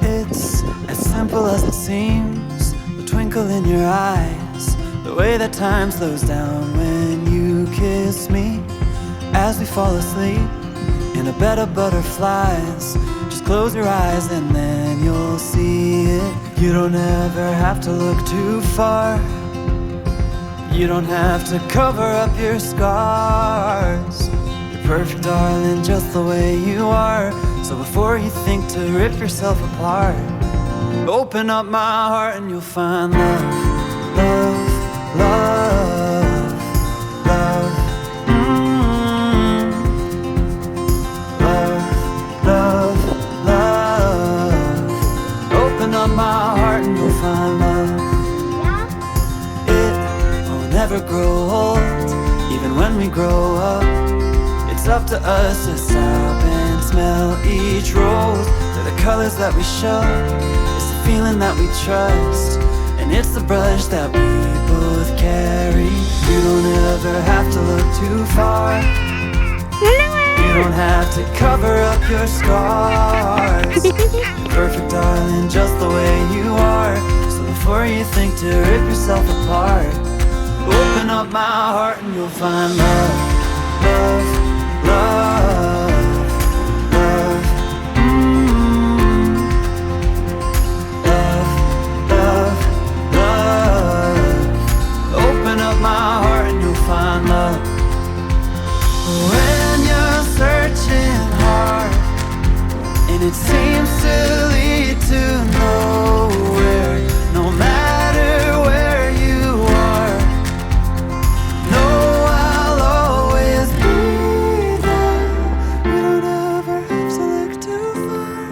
It's as simple as it seems, the twinkle in your eyes, the way that time slows down when you kiss me. As we fall asleep in a bed of butterflies, just close your eyes and then you'll see it. You don't ever have to look too far. You don't have to cover up your scars. You're perfect, darling, just the way you are. So before you think to rip yourself apart, open up my heart and you'll find love, love, love, love. Love, love, love. Open up my heart and you'll find love. It will never grow old, even when we grow up. It's up to us to stop and smell each rose. They're the colors that we show, it's the feeling that we trust, and it's the brush that we both carry. You don't ever have to look too far. You don't have to cover up your scars. You're perfect, darling, just the way you are. So before you think to rip yourself apart, open up my heart and you'll find love, love, love, love. Love, love, love. Open up my heart and you'll find love. When you're searching hard and it seems to lead to nowhere, no matter where you are, know I'll always be there. You don't ever have to look too far.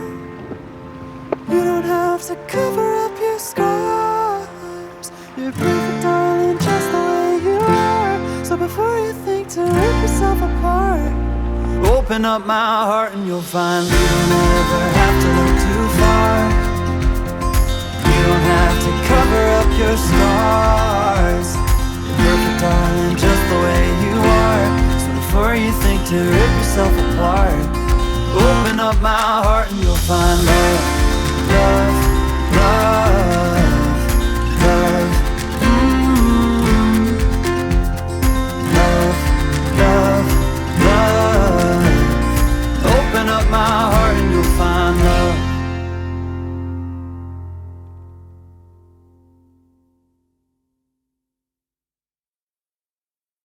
You don't have to cover up your scars. You're perfect, darling, just the way you are. So before you think to rip yourself apart, open up my heart and you'll find you don't ever have to look too far. You don't have to cover up your scars. You're perfect, darling, just the way you are. So before you think to rip yourself apart, open up my heart and you'll find love,